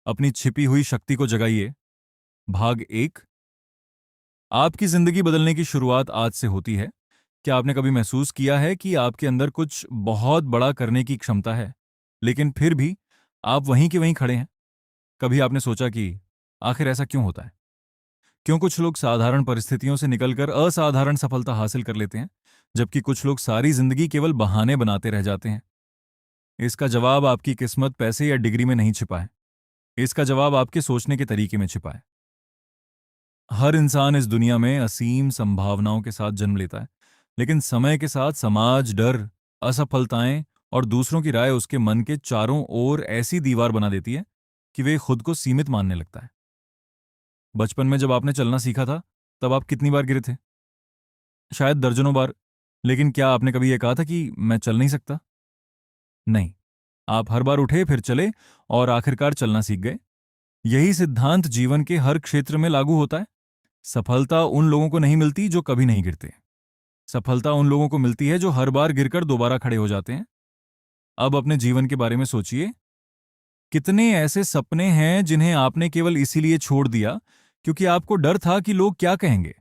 अपनी छिपी हुई शक्ति को जगाइए। भाग एक। आपकी जिंदगी बदलने की शुरुआत आज से होती है। क्या आपने कभी महसूस किया है कि आपके अंदर कुछ बहुत बड़ा करने की क्षमता है, लेकिन फिर भी आप वहीं के वहीं खड़े हैं? कभी आपने सोचा कि आखिर ऐसा क्यों होता है? क्यों कुछ लोग साधारण परिस्थितियों से निकलकर असाधारण सफलता हासिल कर लेते हैं, जबकि कुछ लोग सारी जिंदगी केवल बहाने बनाते रह जाते हैं? इसका जवाब आपकी किस्मत, पैसे या डिग्री में नहीं छिपा है। इसका जवाब आपके सोचने के तरीके में छिपा है। हर इंसान इस दुनिया में असीम संभावनाओं के साथ जन्म लेता है, लेकिन समय के साथ समाज, डर, असफलताएं और दूसरों की राय उसके मन के चारों ओर ऐसी दीवार बना देती है कि वे खुद को सीमित मानने लगता है। बचपन में जब आपने चलना सीखा था, तब आप कितनी बार गिरे थे? शायद दर्जनों बार। लेकिन क्या आपने कभी यह कहा था कि मैं चल नहीं सकता? नहीं। आप हर बार उठे, फिर चले और आखिरकार चलना सीख गए। यही सिद्धांत जीवन के हर क्षेत्र में लागू होता है। सफलता उन लोगों को नहीं मिलती जो कभी नहीं गिरते। सफलता उन लोगों को मिलती है जो हर बार गिरकर दोबारा खड़े हो जाते हैं। अब अपने जीवन के बारे में सोचिए। कितने ऐसे सपने हैं जिन्हें आपने केवल इसीलिए छोड़ दिया क्योंकि आपको डर था कि लोग क्या कहेंगे?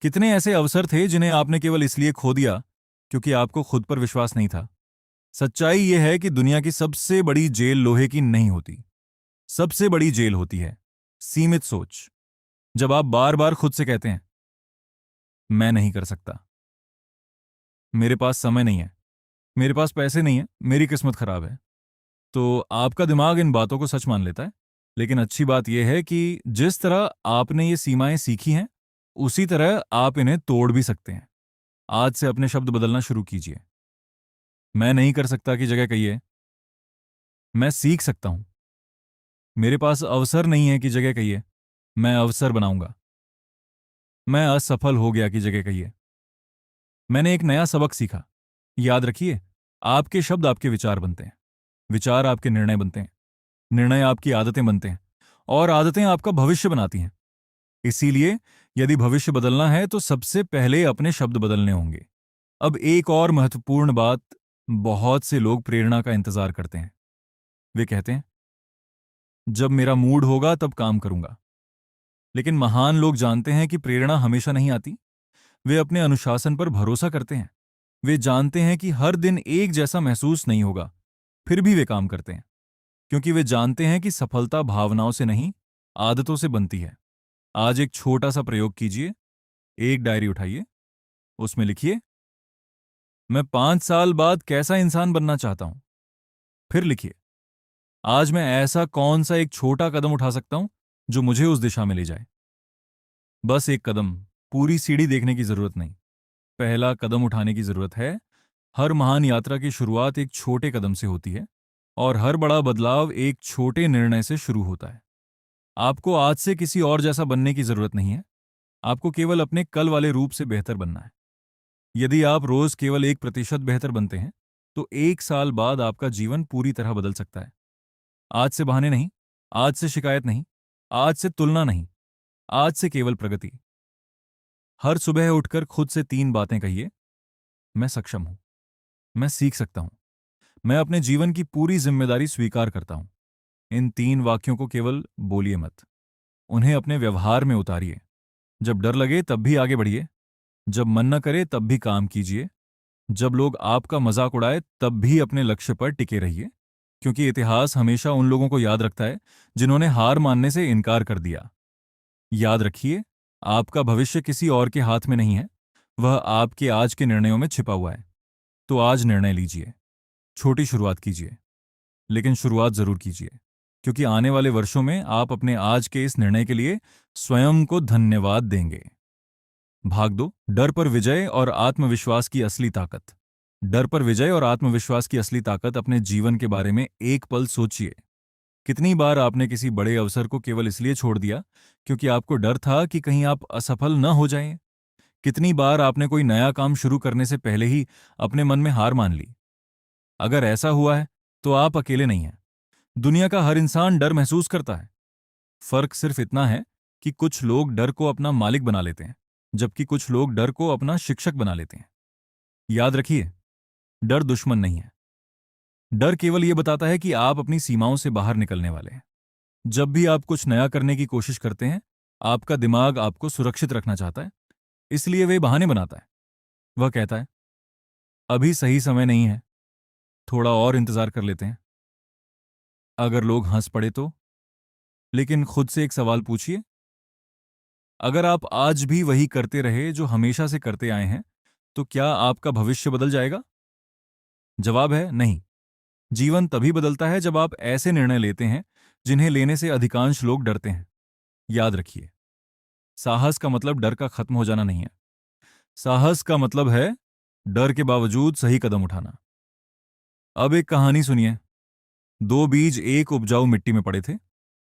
कितने ऐसे अवसर थे जिन्हें आपने केवल इसलिए खो दिया क्योंकि आपको खुद पर विश्वास नहीं था? सच्चाई यह है कि दुनिया की सबसे बड़ी जेल लोहे की नहीं होती। सबसे बड़ी जेल होती है सीमित सोच। जब आप बार बार खुद से कहते हैं, मैं नहीं कर सकता, मेरे पास समय नहीं है, मेरे पास पैसे नहीं है, मेरी किस्मत खराब है, तो आपका दिमाग इन बातों को सच मान लेता है। लेकिन अच्छी बात यह है कि जिस तरह आपने ये सीमाएं सीखी हैं, उसी तरह आप इन्हें तोड़ भी सकते हैं। आज से अपने शब्द बदलना शुरू कीजिए। मैं नहीं कर सकता की जगह कहिए, मैं सीख सकता हूं। मेरे पास अवसर नहीं है की जगह कहिए, मैं अवसर बनाऊंगा। मैं असफल हो गया की जगह कहिए, मैंने एक नया सबक सीखा। याद रखिए, आपके शब्द आपके विचार बनते हैं, विचार आपके निर्णय बनते हैं, निर्णय आपकी आदतें बनते हैं, और आदतें आपका भविष्य बनाती हैं। इसीलिए यदि भविष्य बदलना है तो सबसे पहले अपने शब्द बदलने होंगे। अब एक और महत्वपूर्ण बात। बहुत से लोग प्रेरणा का इंतजार करते हैं। वे कहते हैं, जब मेरा मूड होगा तब काम करूंगा। लेकिन महान लोग जानते हैं कि प्रेरणा हमेशा नहीं आती। वे अपने अनुशासन पर भरोसा करते हैं। वे जानते हैं कि हर दिन एक जैसा महसूस नहीं होगा, फिर भी वे काम करते हैं, क्योंकि वे जानते हैं कि सफलता भावनाओं से नहीं, आदतों से बनती है। आज एक छोटा सा प्रयोग कीजिए। एक डायरी उठाइए, उसमें लिखिए, मैं 5 साल बाद कैसा इंसान बनना चाहता हूं। फिर लिखिए, आज मैं ऐसा कौन सा एक छोटा कदम उठा सकता हूं जो मुझे उस दिशा में ले जाए। बस एक कदम, पूरी सीढ़ी देखने की जरूरत नहीं। पहला कदम उठाने की जरूरत है। हर महान यात्रा की शुरुआत एक छोटे कदम से होती है, और हर बड़ा बदलाव एक छोटे निर्णय से शुरू होता है। आपको आज से किसी और जैसा बनने की जरूरत नहीं है। आपको केवल अपने कल वाले रूप से बेहतर बनना है। यदि आप रोज केवल 1% बेहतर बनते हैं, तो 1 साल बाद आपका जीवन पूरी तरह बदल सकता है। आज से बहाने नहीं, आज से शिकायत नहीं, आज से तुलना नहीं, आज से केवल प्रगति। हर सुबह उठकर खुद से 3 बातें कहिए। मैं सक्षम हूं, मैं सीख सकता हूं, मैं अपने जीवन की पूरी जिम्मेदारी स्वीकार करता हूं। इन 3 वाक्यों को केवल बोलिए मत, उन्हें अपने व्यवहार में उतारिए। जब डर लगे तब भी आगे बढ़िए, जब मन न करे तब भी काम कीजिए, जब लोग आपका मजाक उड़ाए तब भी अपने लक्ष्य पर टिके रहिए, क्योंकि इतिहास हमेशा उन लोगों को याद रखता है जिन्होंने हार मानने से इनकार कर दिया। याद रखिए, आपका भविष्य किसी और के हाथ में नहीं है, वह आपके आज के निर्णयों में छिपा हुआ है। तो आज निर्णय लीजिए, छोटी शुरुआत कीजिए, लेकिन शुरुआत जरूर कीजिए, क्योंकि आने वाले वर्षों में आप अपने आज के इस निर्णय के लिए स्वयं को धन्यवाद देंगे। भाग 2, डर पर विजय और आत्मविश्वास की असली ताकत। डर पर विजय और आत्मविश्वास की असली ताकत। अपने जीवन के बारे में एक पल सोचिए। कितनी बार आपने किसी बड़े अवसर को केवल इसलिए छोड़ दिया क्योंकि आपको डर था कि कहीं आप असफल न हो जाएं? कितनी बार आपने कोई नया काम शुरू करने से पहले ही अपने मन में हार मान ली? अगर ऐसा हुआ है, तो आप अकेले नहीं हैं। दुनिया का हर इंसान डर महसूस करता है। फर्क सिर्फ इतना है कि कुछ लोग डर को अपना मालिक बना लेते हैं, जबकि कुछ लोग डर को अपना शिक्षक बना लेते हैं। याद रखिए, डर दुश्मन नहीं है। डर केवल यह बताता है कि आप अपनी सीमाओं से बाहर निकलने वाले हैं। जब भी आप कुछ नया करने की कोशिश करते हैं, आपका दिमाग आपको सुरक्षित रखना चाहता है, इसलिए वे बहाने बनाता है। वह कहता है, अभी सही समय नहीं है, थोड़ा और इंतजार कर लेते हैं। अगर लोग हंस पड़े तो? लेकिन खुद से एक सवाल पूछिए, अगर आप आज भी वही करते रहे जो हमेशा से करते आए हैं, तो क्या आपका भविष्य बदल जाएगा? जवाब है नहीं। जीवन तभी बदलता है जब आप ऐसे निर्णय लेते हैं जिन्हें लेने से अधिकांश लोग डरते हैं। याद रखिए, साहस का मतलब डर का खत्म हो जाना नहीं है। साहस का मतलब है डर के बावजूद सही कदम उठाना। अब एक कहानी सुनिए। दो बीज एक उपजाऊ मिट्टी में पड़े थे।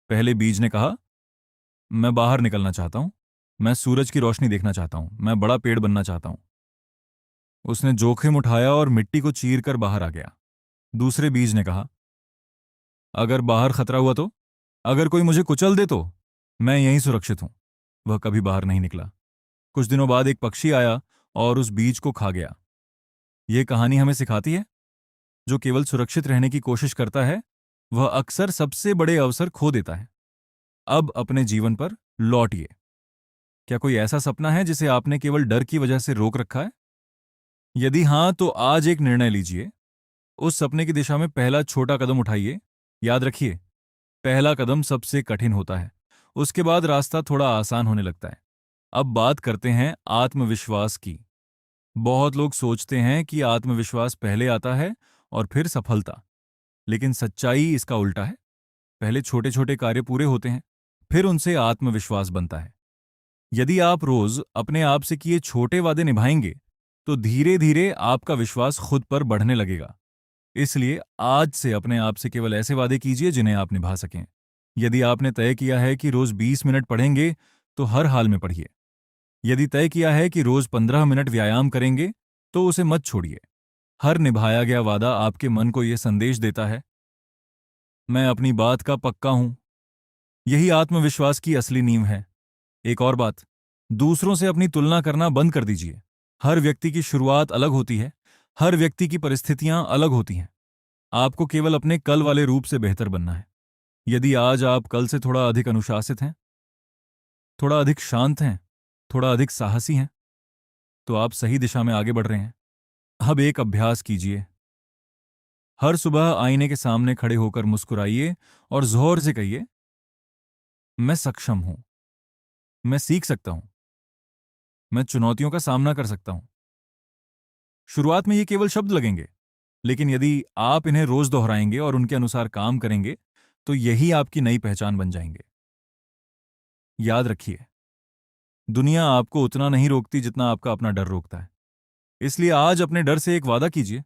पहले बीज ने कहा, मैं बाहर निकलना चाहता हूं, मैं सूरज की रोशनी देखना चाहता हूं, मैं बड़ा पेड़ बनना चाहता हूं। उसने जोखिम उठाया और मिट्टी को चीर कर बाहर आ गया। दूसरे बीज ने कहा, अगर बाहर खतरा हुआ तो, अगर कोई मुझे कुचल दे तो, मैं यहीं सुरक्षित हूं। वह कभी बाहर नहीं निकला। कुछ दिनों बाद एक पक्षी आया और उस बीज को खा गया। यह कहानी हमें सिखाती है, जो केवल सुरक्षित रहने की कोशिश करता है, वह अक्सर सबसे बड़े अवसर खो देता है। अब अपने जीवन पर लौटिए। क्या कोई ऐसा सपना है जिसे आपने केवल डर की वजह से रोक रखा है? यदि हां, तो आज एक निर्णय लीजिए। उस सपने की दिशा में पहला छोटा कदम उठाइए। याद रखिए, पहला कदम सबसे कठिन होता है, उसके बाद रास्ता थोड़ा आसान होने लगता है। अब बात करते हैं आत्मविश्वास की। बहुत लोग सोचते हैं कि आत्मविश्वास पहले आता है और फिर सफलता, लेकिन सच्चाई इसका उल्टा है। पहले छोटे छोटे कार्य पूरे होते हैं, फिर उनसे आत्मविश्वास बनता है। यदि आप रोज अपने आप से किए छोटे वादे निभाएंगे, तो धीरे धीरे आपका विश्वास खुद पर बढ़ने लगेगा। इसलिए आज से अपने आप से केवल ऐसे वादे कीजिए जिन्हें आप निभा सकें। यदि आपने तय किया है कि रोज 20 मिनट पढ़ेंगे, तो हर हाल में पढ़िए। यदि तय किया है कि रोज 15 मिनट व्यायाम करेंगे, तो उसे मत छोड़िए। हर निभाया गया वादा आपके मन को यह संदेश देता है, मैं अपनी बात का पक्का हूं। यही आत्मविश्वास की असली नींव है। एक और बात, दूसरों से अपनी तुलना करना बंद कर दीजिए। हर व्यक्ति की शुरुआत अलग होती है, हर व्यक्ति की परिस्थितियां अलग होती हैं। आपको केवल अपने कल वाले रूप से बेहतर बनना है। यदि आज आप कल से थोड़ा अधिक अनुशासित हैं, थोड़ा अधिक शांत हैं, थोड़ा अधिक साहसी हैं, तो आप सही दिशा में आगे बढ़ रहे हैं। अब एक अभ्यास कीजिए। हर सुबह आईने के सामने खड़े होकर मुस्कुराइए और जोर से कहिए, मैं सक्षम हूं, मैं सीख सकता हूं, मैं चुनौतियों का सामना कर सकता हूं। शुरुआत में ये केवल शब्द लगेंगे, लेकिन यदि आप इन्हें रोज दोहराएंगे और उनके अनुसार काम करेंगे, तो यही आपकी नई पहचान बन जाएंगे। याद रखिए, दुनिया आपको उतना नहीं रोकती जितना आपका अपना डर रोकता है। इसलिए आज अपने डर से एक वादा कीजिए,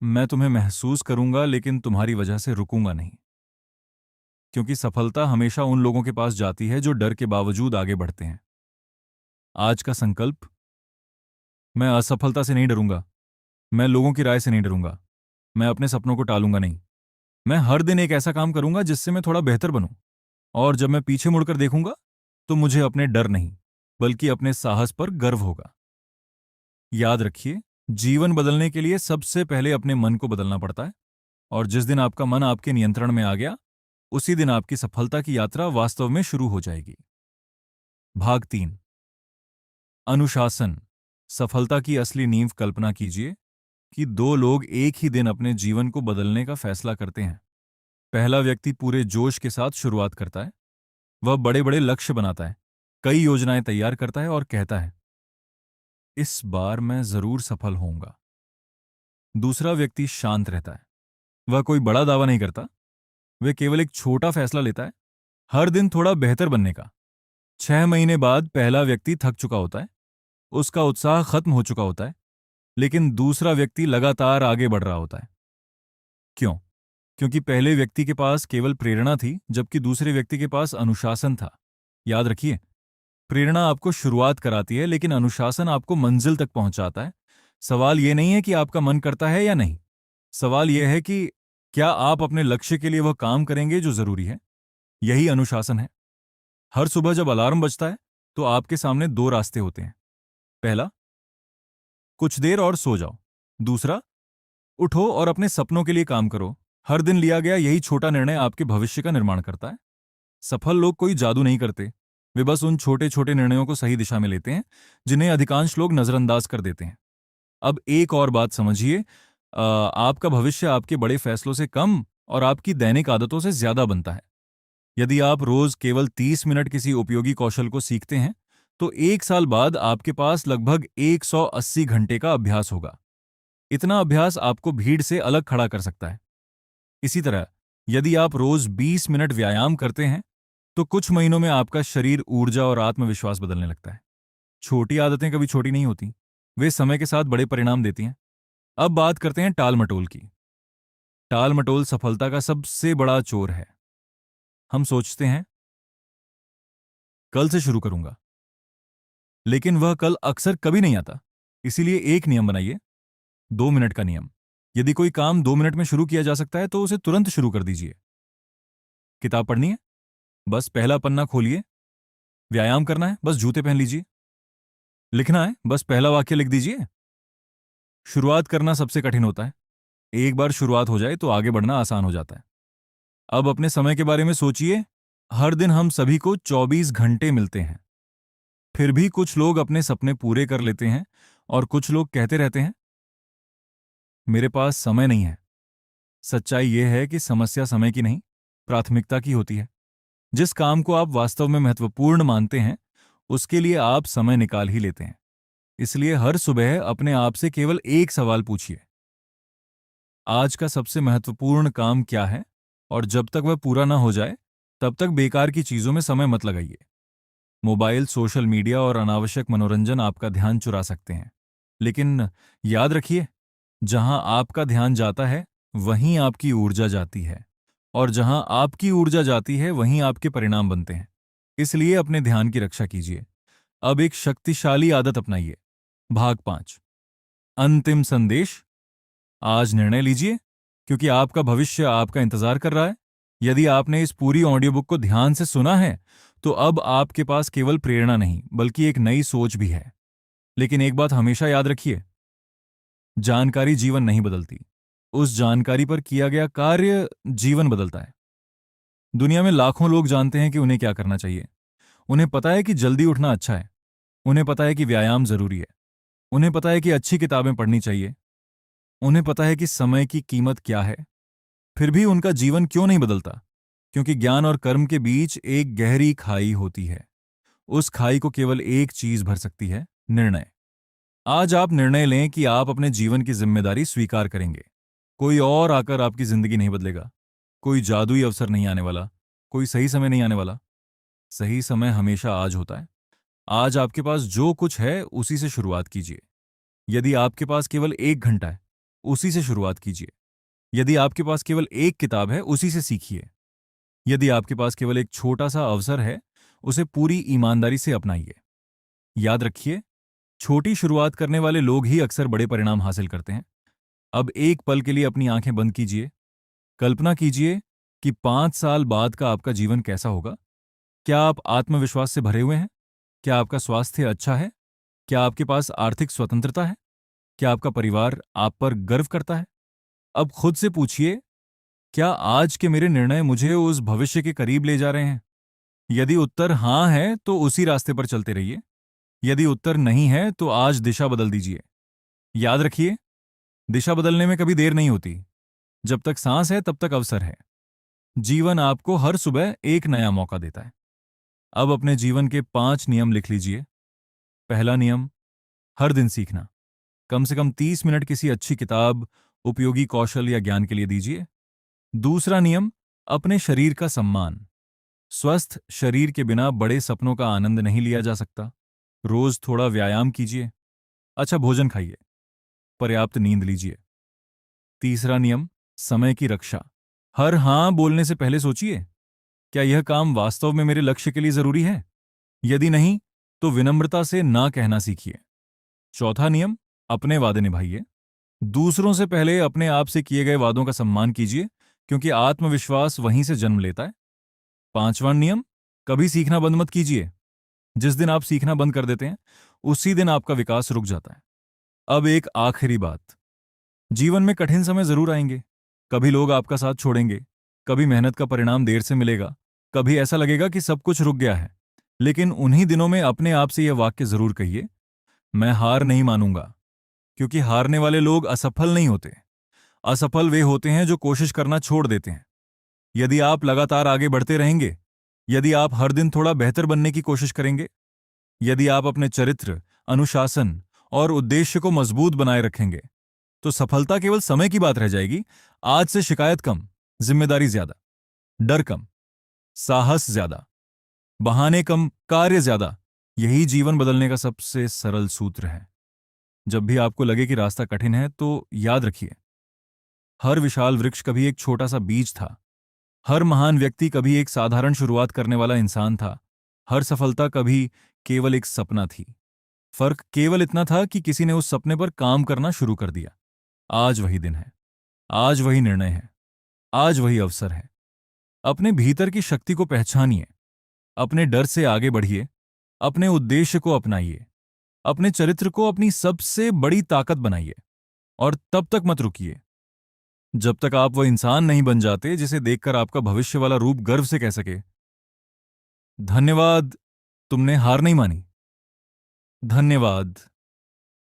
मैं तुम्हें महसूस करूंगा, लेकिन तुम्हारी वजह से रुकूंगा नहीं। क्योंकि सफलता हमेशा उन लोगों के पास जाती है जो डर के बावजूद आगे बढ़ते हैं। आज का संकल्प, मैं असफलता से नहीं डरूंगा, मैं लोगों की राय से नहीं डरूंगा, मैं अपने सपनों को टालूंगा नहीं। मैं हर दिन एक ऐसा काम करूंगा जिससे मैं थोड़ा बेहतर बनूं, और जब मैं पीछे मुड़कर देखूंगा, तो मुझे अपने डर नहीं, बल्कि अपने साहस पर गर्व होगा। याद रखिए, जीवन बदलने के लिए सबसे पहले अपने मन को बदलना पड़ता है, और जिस दिन आपका मन आपके नियंत्रण में आ गया, उसी दिन आपकी सफलता की यात्रा वास्तव में शुरू हो जाएगी। भाग 3, अनुशासन। सफलता की असली नींव। कल्पना कीजिए कि दो लोग एक ही दिन अपने जीवन को बदलने का फैसला करते हैं। पहला व्यक्ति पूरे जोश के साथ शुरुआत करता है। वह बड़े बड़े लक्ष्य बनाता है, कई योजनाएं तैयार करता है और कहता है, इस बार मैं जरूर सफल होऊंगा। दूसरा व्यक्ति शांत रहता है। वह कोई बड़ा दावा नहीं करता, वह केवल एक छोटा फैसला लेता है, हर दिन थोड़ा बेहतर बनने का। 6 महीने बाद पहला व्यक्ति थक चुका होता है, उसका उत्साह खत्म हो चुका होता है, लेकिन दूसरा व्यक्ति लगातार आगे बढ़ रहा होता है। क्यों? क्योंकि पहले व्यक्ति के पास केवल प्रेरणा थी, जबकि दूसरे व्यक्ति के पास अनुशासन था। याद रखिए, प्रेरणा आपको शुरुआत कराती है, लेकिन अनुशासन आपको मंजिल तक पहुंचाता है। सवाल यह नहीं है कि आपका मन करता है या नहीं, सवाल यह है कि क्या आप अपने लक्ष्य के लिए वह काम करेंगे जो जरूरी है। यही अनुशासन है। हर सुबह जब अलार्म बजता है, तो आपके सामने दो रास्ते होते हैं। पहला, कुछ देर और सो जाओ। दूसरा, उठो और अपने सपनों के लिए काम करो। हर दिन लिया गया यही छोटा निर्णय आपके भविष्य का निर्माण करता है। सफल लोग कोई जादू नहीं करते, वे बस उन छोटे छोटे निर्णयों को सही दिशा में लेते हैं जिन्हें अधिकांश लोग नजरअंदाज कर देते हैं। अब एक और बात समझिए, आपका भविष्य आपके बड़े फैसलों से कम और आपकी दैनिक आदतों से ज्यादा बनता है। यदि आप रोज केवल 30 मिनट किसी उपयोगी कौशल को सीखते हैं, तो 1 साल बाद आपके पास लगभग 180 घंटे का अभ्यास होगा। इतना अभ्यास आपको भीड़ से अलग खड़ा कर सकता है। इसी तरह, यदि आप रोज 20 मिनट व्यायाम करते हैं, तो कुछ महीनों में आपका शरीर, ऊर्जा और आत्मविश्वास बदलने लगता है। छोटी आदतें कभी छोटी नहीं होती, वे समय के साथ बड़े परिणाम देती हैं। अब बात करते हैं टाल मटोल की। टाल मटोल सफलता का सबसे बड़ा चोर है। हम सोचते हैं, कल से शुरू करूंगा, लेकिन वह कल अक्सर कभी नहीं आता। इसीलिए एक नियम बनाइए, 2 मिनट का नियम। यदि कोई काम 2 मिनट में शुरू किया जा सकता है, तो उसे तुरंत शुरू कर दीजिए। किताब पढ़नी है, बस पहला पन्ना खोलिए। व्यायाम करना है, बस जूते पहन लीजिए। लिखना है, बस पहला वाक्य लिख दीजिए। शुरुआत करना सबसे कठिन होता है। एक बार शुरुआत हो जाए तो आगे बढ़ना आसान हो जाता है। अब अपने समय के बारे में सोचिए। हर दिन हम सभी को 24 घंटे मिलते हैं। फिर भी कुछ लोग अपने सपने पूरे कर लेते हैं और कुछ लोग कहते रहते हैं, मेरे पास समय नहीं है। सच्चाई यह है कि समस्या समय की नहीं, प्राथमिकता की होती है। जिस काम को आप वास्तव में महत्वपूर्ण मानते हैं, उसके लिए आप समय निकाल ही लेते हैं। इसलिए हर सुबह अपने आप से केवल एक सवाल पूछिए, आज का सबसे महत्वपूर्ण काम क्या है? और जब तक वह पूरा ना हो जाए, तब तक बेकार की चीजों में समय मत लगाइए। मोबाइल, सोशल मीडिया और अनावश्यक मनोरंजन आपका ध्यान चुरा सकते हैं। लेकिन याद रखिए, जहां आपका ध्यान जाता है, वहीं आपकी ऊर्जा जाती है। और जहां आपकी ऊर्जा जाती है, वहीं आपके परिणाम बनते हैं। इसलिए अपने ध्यान की रक्षा कीजिए। अब एक शक्तिशाली आदत अपनाइए। भाग 5, अंतिम संदेश। आज निर्णय लीजिए, क्योंकि आपका भविष्य आपका इंतजार कर रहा है। यदि आपने इस पूरी ऑडियो बुक को ध्यान से सुना है, तो अब आपके पास केवल प्रेरणा नहीं, बल्कि एक नई सोच भी है। लेकिन एक बात हमेशा याद रखिए, जानकारी जीवन नहीं बदलती, उस जानकारी पर किया गया कार्य जीवन बदलता है। दुनिया में लाखों लोग जानते हैं कि उन्हें क्या करना चाहिए। उन्हें पता है कि जल्दी उठना अच्छा है, उन्हें पता है कि व्यायाम जरूरी है, उन्हें पता है कि अच्छी किताबें पढ़नी चाहिए, उन्हें पता है कि समय की कीमत क्या है। फिर भी उनका जीवन क्यों नहीं बदलता? क्योंकि ज्ञान और कर्म के बीच एक गहरी खाई होती है। उस खाई को केवल एक चीज भर सकती है, निर्णय। आज आप निर्णय लें कि आप अपने जीवन की जिम्मेदारी स्वीकार करेंगे। कोई और आकर आपकी जिंदगी नहीं बदलेगा। कोई जादुई अवसर नहीं आने वाला। कोई सही समय नहीं आने वाला। सही समय हमेशा आज होता है। आज आपके पास जो कुछ है, उसी से शुरुआत कीजिए। यदि आपके पास केवल 1 घंटा है, उसी से शुरुआत कीजिए। यदि आपके पास केवल एक किताब है, उसी से सीखिए। यदि आपके पास केवल एक छोटा सा अवसर है, उसे पूरी ईमानदारी से अपनाइए। याद रखिए, छोटी शुरुआत करने वाले लोग ही अक्सर बड़े परिणाम हासिल करते हैं। अब एक पल के लिए अपनी आंखें बंद कीजिए। कल्पना कीजिए कि 5 साल बाद का आपका जीवन कैसा होगा। क्या आप आत्मविश्वास से भरे हुए हैं? क्या आपका स्वास्थ्य अच्छा है? क्या आपके पास आर्थिक स्वतंत्रता है? क्या आपका परिवार आप पर गर्व करता है? अब खुद से पूछिए, क्या आज के मेरे निर्णय मुझे उस भविष्य के करीब ले जा रहे हैं? यदि उत्तर हाँ है, तो उसी रास्ते पर चलते रहिए। यदि उत्तर नहीं है, तो आज दिशा बदल दीजिए। याद रखिए, दिशा बदलने में कभी देर नहीं होती। जब तक सांस है, तब तक अवसर है। जीवन आपको हर सुबह एक नया मौका देता है। अब अपने जीवन के 5 नियम लिख लीजिए। पहला नियम, हर दिन सीखना। कम से कम 30 मिनट किसी अच्छी किताब, उपयोगी कौशल या ज्ञान के लिए दीजिए। दूसरा नियम, अपने शरीर का सम्मान। स्वस्थ शरीर के बिना बड़े सपनों का आनंद नहीं लिया जा सकता। रोज थोड़ा व्यायाम कीजिए, अच्छा भोजन खाइए, पर्याप्त नींद लीजिए। तीसरा नियम, समय की रक्षा। हर हां बोलने से पहले सोचिए, क्या यह काम वास्तव में मेरे लक्ष्य के लिए जरूरी है? यदि नहीं, तो विनम्रता से ना कहना सीखिए। चौथा नियम, अपने वादे निभाइए। दूसरों से पहले अपने आप से किए गए वादों का सम्मान कीजिए, क्योंकि आत्मविश्वास वहीं से जन्म लेता है। पांचवां नियम, कभी सीखना बंद मत कीजिए। जिस दिन आप सीखना बंद कर देते हैं, उसी दिन आपका विकास रुक जाता है। अब एक आखिरी बात, जीवन में कठिन समय जरूर आएंगे। कभी लोग आपका साथ छोड़ेंगे, कभी मेहनत का परिणाम देर से मिलेगा, कभी ऐसा लगेगा कि सब कुछ रुक गया है। लेकिन उन्हीं दिनों में अपने आप से यह वाक्य जरूर कहिए, मैं हार नहीं मानूंगा। क्योंकि हारने वाले लोग असफल नहीं होते। असफल वे होते हैं जो कोशिश करना छोड़ देते हैं। यदि आप लगातार आगे बढ़ते रहेंगे, यदि आप हर दिन थोड़ा बेहतर बनने की कोशिश करेंगे, यदि आप अपने चरित्र, अनुशासन और उद्देश्य को मजबूत बनाए रखेंगे, तो सफलता केवल समय की बात रह जाएगी। आज से शिकायत कम, जिम्मेदारी ज्यादा, डर कम, साहस ज्यादा, बहाने कम, कार्य ज्यादा। यही जीवन बदलने का सबसे सरल सूत्र है। जब भी आपको लगे कि रास्ता कठिन है, तो याद रखिए, हर विशाल वृक्ष कभी एक छोटा सा बीज था। हर महान व्यक्ति कभी एक साधारण शुरुआत करने वाला इंसान था। हर सफलता कभी केवल एक सपना थी। फर्क केवल इतना था कि किसी ने उस सपने पर काम करना शुरू कर दिया। आज वही दिन है, आज वही निर्णय है, आज वही अवसर है। अपने भीतर की शक्ति को पहचानिए, अपने डर से आगे बढ़िए, अपने उद्देश्य को अपनाइए, अपने चरित्र को अपनी सबसे बड़ी ताकत बनाइए। और तब तक मत रुकिए जब तक आप वह इंसान नहीं बन जाते जिसे देखकर आपका भविष्य वाला रूप गर्व से कह सके, धन्यवाद, तुमने हार नहीं मानी। धन्यवाद।